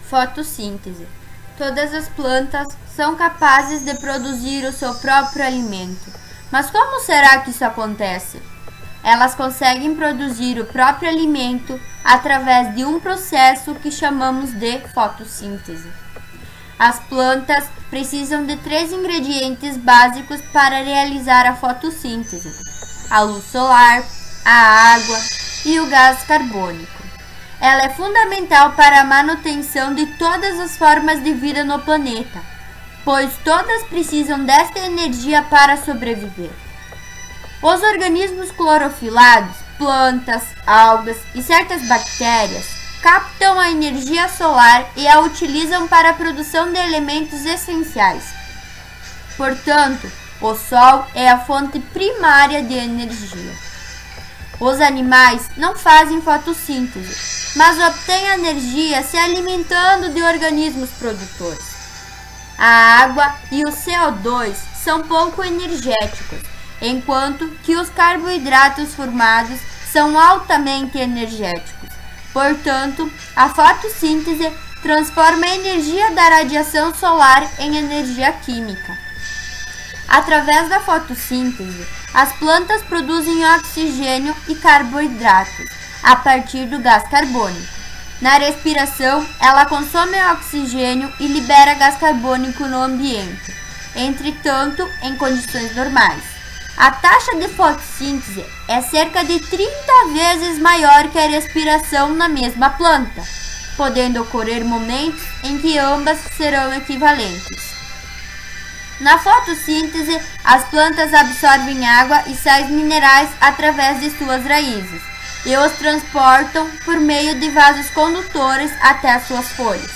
Fotossíntese. Todas as plantas são capazes de produzir o seu próprio alimento. Mas como será que isso acontece? Elas conseguem produzir o próprio alimento através de um processo que chamamos de fotossíntese. As plantas precisam de 3 ingredientes básicos para realizar a fotossíntese: a luz solar, a água e o gás carbônico. Ela é fundamental para a manutenção de todas as formas de vida no planeta, pois todas precisam desta energia para sobreviver. Os organismos clorofilados, plantas, algas e certas bactérias captam a energia solar e a utilizam para a produção de elementos essenciais. Portanto, o Sol é a fonte primária de energia. Os animais não fazem fotossíntese, mas obtêm energia se alimentando de organismos produtores. A água e o CO2 são pouco energéticos, enquanto que os carboidratos formados são altamente energéticos. Portanto, a fotossíntese transforma a energia da radiação solar em energia química. Através da fotossíntese, as plantas produzem oxigênio e carboidratos a partir do gás carbônico. Na respiração, ela consome oxigênio e libera gás carbônico no ambiente. Entretanto, em condições normais, a taxa de fotossíntese é cerca de 30 vezes maior que a respiração na mesma planta, podendo ocorrer momentos em que ambas serão equivalentes. Na fotossíntese, as plantas absorvem água e sais minerais através de suas raízes e os transportam por meio de vasos condutores até as suas folhas.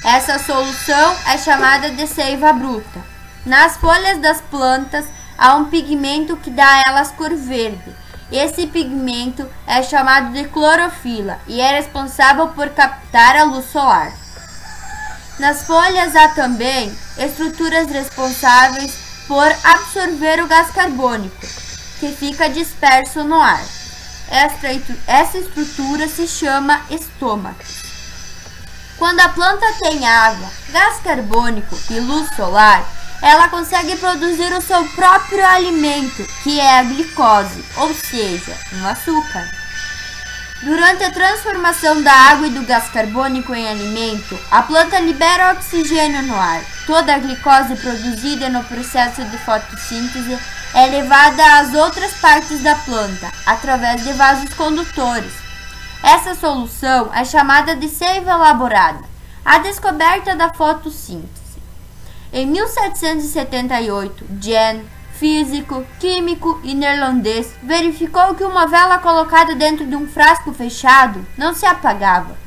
Essa solução é chamada de seiva bruta. Nas folhas das plantas há um pigmento que dá a elas cor verde. Esse pigmento é chamado de clorofila e é responsável por captar a luz solar. Nas folhas há também estruturas responsáveis por absorver o gás carbônico, que fica disperso no ar. Essa estrutura se chama estômatos. Quando a planta tem água, gás carbônico e luz solar, ela consegue produzir o seu próprio alimento, que é a glicose, ou seja, um açúcar. Durante a transformação da água e do gás carbônico em alimento, a planta libera oxigênio no ar. Toda a glicose produzida no processo de fotossíntese é levada às outras partes da planta, através de vasos condutores. Essa solução é chamada de seiva elaborada, a descoberta da fotossíntese. Em 1778, Jen, físico, químico e neerlandês, verificou que uma vela colocada dentro de um frasco fechado não se apagava,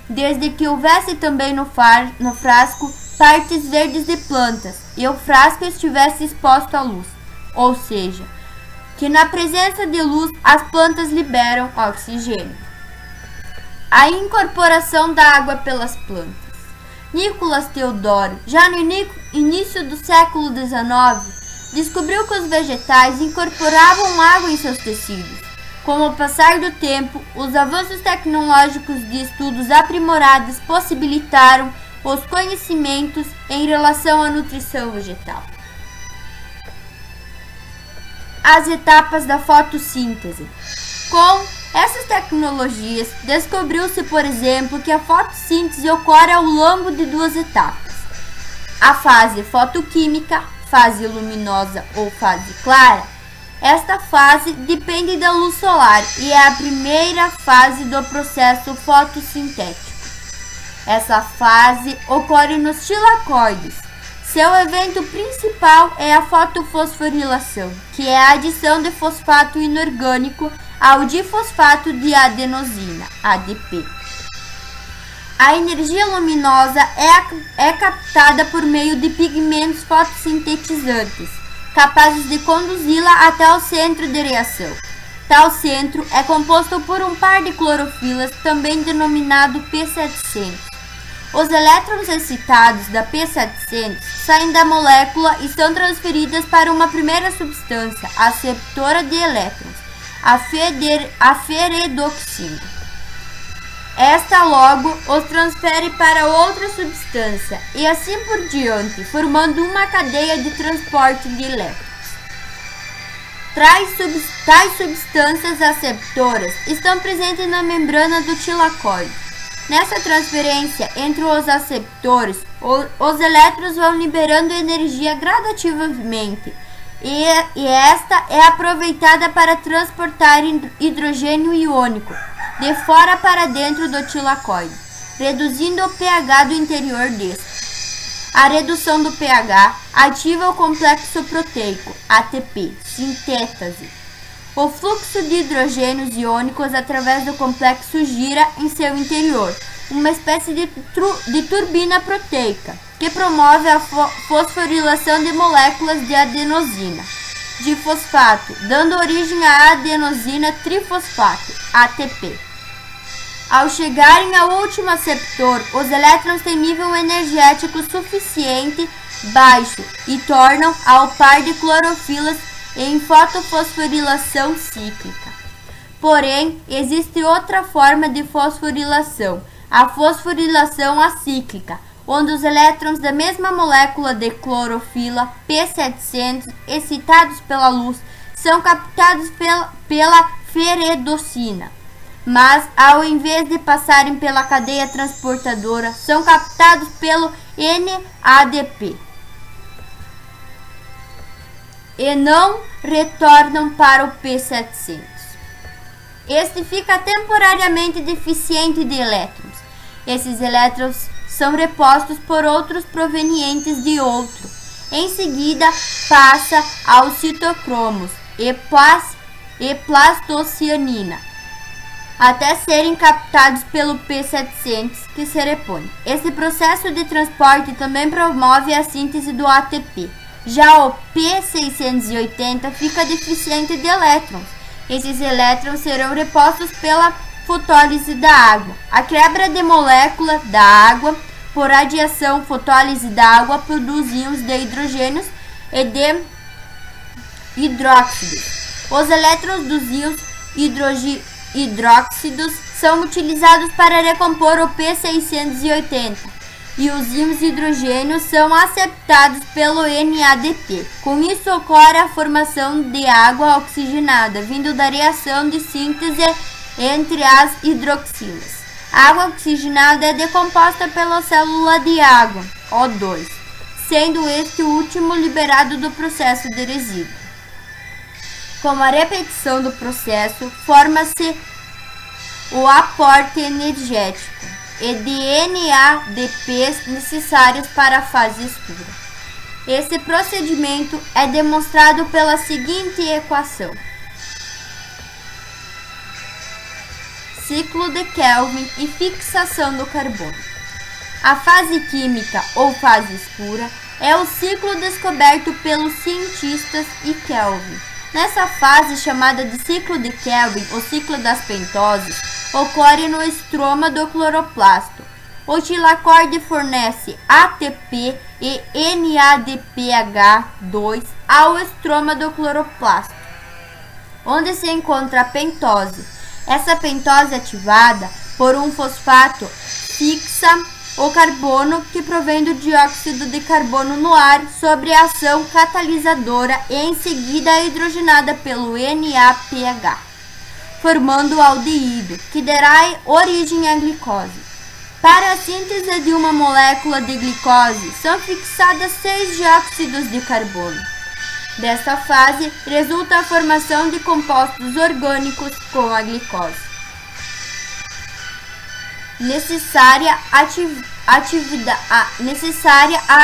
desde que houvesse também no frasco partes verdes de plantas e o frasco estivesse exposto à luz, ou seja, que na presença de luz as plantas liberam oxigênio. A incorporação da água pelas plantas. Nicolas Teodoro, já no início do século XIX, descobriu que os vegetais incorporavam água em seus tecidos. Com o passar do tempo, os avanços tecnológicos de estudos aprimorados possibilitaram os conhecimentos em relação à nutrição vegetal. As etapas da fotossíntese. Com essas tecnologias, descobriu-se, por exemplo, que a fotossíntese ocorre ao longo de 2 etapas: a fase fotoquímica, fase luminosa ou fase clara. Esta fase depende da luz solar e é a primeira fase do processo fotossintético. Essa fase ocorre nos tilacoides. Seu evento principal é a fotofosforilação, que é a adição de fosfato inorgânico ao difosfato de adenosina, ADP. A energia luminosa é captada por meio de pigmentos fotossintetizantes, capazes de conduzi-la até o centro de reação. Tal centro é composto por um par de clorofilas, também denominado P700. Os elétrons excitados da P700 saem da molécula e são transferidos para uma primeira substância, a aceptora de elétrons, a feredoxina. esta logo os transfere para outra substância e assim por diante, formando uma cadeia de transporte de elétrons. Tais substâncias aceptoras estão presentes na membrana do tilacoide. Nessa transferência entre os aceptores, os elétrons vão liberando energia gradativamente e esta é aproveitada para transportar hidrogênio iônico de fora para dentro do tilacoide, reduzindo o pH do interior deste. A redução do pH ativa o complexo proteico, ATP, sintétase. O fluxo de hidrogênios iônicos através do complexo gira em seu interior, uma espécie de turbina proteica, que promove a fosforilação de moléculas de adenosina, de fosfato, dando origem à adenosina trifosfato, ATP. Ao chegarem ao último aceptor, os elétrons têm nível energético suficiente baixo e tornam ao par de clorofilas em fotofosforilação cíclica. Porém, existe outra forma de fosforilação, a fosforilação acíclica, onde os elétrons da mesma molécula de clorofila, P700, excitados pela luz, são captados pela ferredocina. Mas, ao invés de passarem pela cadeia transportadora, são captados pelo NADP e não retornam para o P700. Este fica temporariamente deficiente de elétrons. Esses elétrons são repostos por outros provenientes de outro. Em seguida, passa aos citocromos e plastocianina, até serem captados pelo P700, que se repõe. Esse processo de transporte também promove a síntese do ATP. Já o P680 fica deficiente de elétrons. Esses elétrons serão repostos pela fotólise da água. A quebra de molécula da água por radiação fotólise da água produz íons de hidrogênios e de hidróxidos. Os elétrons dos íons hidróxidos são utilizados para recompor o P680 e os íons hidrogênios são aceptados pelo NADP. Com isso ocorre a formação de água oxigenada, vindo da reação de síntese entre as hidroxilas. A água oxigenada é decomposta pela célula de água, O2, sendo este o último liberado do processo de resíduo. Com a repetição do processo, forma-se o aporte energético e de NADPs necessários para a fase escura. Esse procedimento é demonstrado pela seguinte equação: ciclo de Kelvin e fixação do carbono. A fase química ou fase escura é o ciclo descoberto pelos cientistas e Kelvin. Nessa fase, chamada de ciclo de Kelvin, o ciclo das pentoses, ocorre no estroma do cloroplasto. O tilacoide fornece ATP e NADPH2 ao estroma do cloroplasto, onde se encontra a pentose. Essa pentose ativada por um fosfato fixa o carbono que provém do dióxido de carbono no ar sobre a ação catalisadora e em seguida é hidrogenada pelo NAPH, formando o aldeído, que dará origem à glicose. Para a síntese de uma molécula de glicose, são fixadas 6 dióxidos de carbono. Desta fase, resulta a formação de compostos orgânicos com a glicose. Necessária a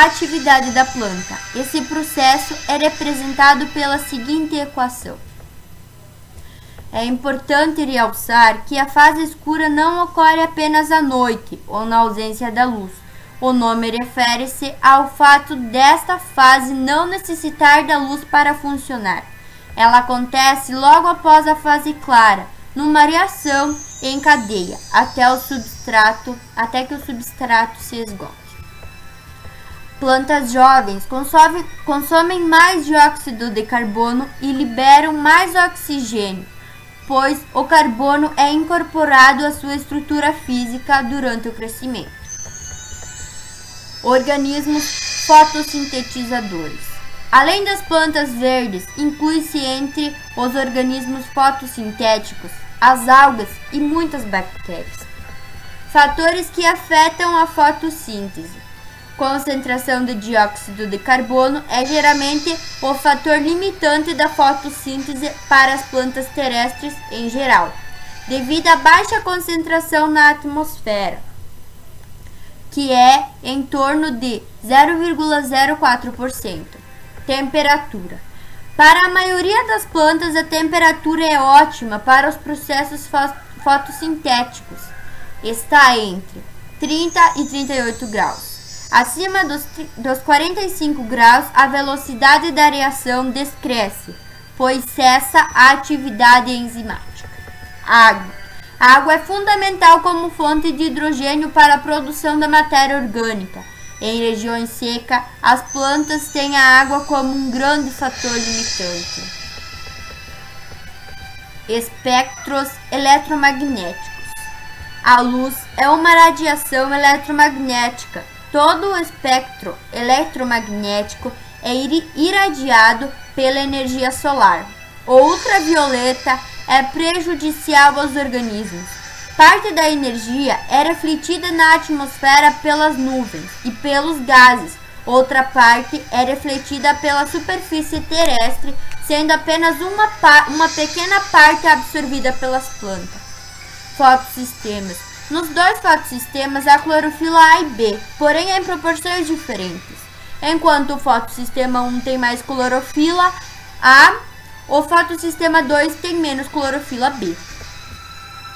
atividade da planta. Esse processo é representado pela seguinte equação. É importante realçar que a fase escura não ocorre apenas à noite ou na ausência da luz. O nome refere-se ao fato desta fase não necessitar da luz para funcionar. Ela acontece logo após a fase clara, numa reação em cadeia, até que o substrato se esgote. Plantas jovens consomem mais dióxido de carbono e liberam mais oxigênio. pois o carbono é incorporado à sua estrutura física durante o crescimento. Organismos fotossintetizadores. Além das plantas verdes, inclui-se entre os organismos fotossintéticos as algas e muitas bactérias. Fatores que afetam a fotossíntese. Concentração de dióxido de carbono é geralmente o fator limitante da fotossíntese para as plantas terrestres em geral, devido à baixa concentração na atmosfera, que é em torno de 0,04%. Temperatura. Para a maioria das plantas, a temperatura é ótima para os processos fotossintéticos. Está entre 30 e 38 graus. Acima dos 45 graus, a velocidade da reação descresce, pois cessa a atividade enzimática. Água. A água é fundamental como fonte de hidrogênio para a produção da matéria orgânica. Em regiões secas, as plantas têm a água como um grande fator limitante. Espectros eletromagnéticos. A luz é uma radiação eletromagnética. Todo o espectro eletromagnético é irradiado pela energia solar. O ultravioleta é prejudicial aos organismos. Parte da energia é refletida na atmosfera pelas nuvens e pelos gases. Outra parte é refletida pela superfície terrestre, sendo apenas uma pequena parte absorvida pelas plantas. Fotossistemas. Nos dois fotossistemas há clorofila A e B, porém em proporções diferentes. Enquanto o fotossistema 1 tem mais clorofila A, o fotossistema 2 tem menos clorofila B.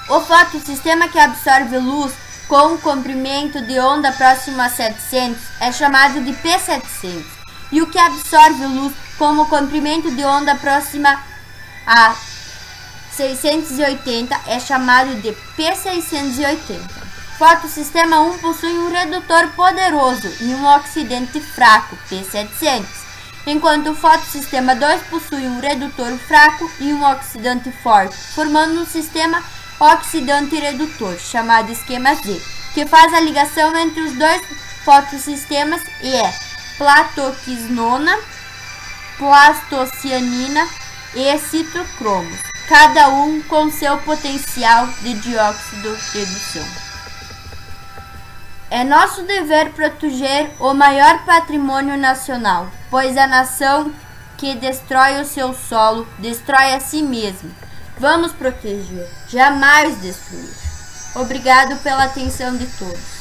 O fotossistema que absorve luz com um comprimento de onda próximo a 700 é chamado de P700, e o que absorve luz com o comprimento de onda próxima a 680 é chamado de P680. Fotossistema 1 possui um redutor poderoso e um oxidante fraco, P700, enquanto o fotossistema 2 possui um redutor fraco e um oxidante forte, formando um sistema oxidante-redutor, chamado esquema Z, que faz a ligação entre os dois fotossistemas e é platoquinona, plastocianina e citocromos, cada um com seu potencial de dióxido de redução. É nosso dever proteger o maior patrimônio nacional, pois a nação que destrói o seu solo destrói a si mesma. Vamos proteger, jamais destruir. Obrigado pela atenção de todos.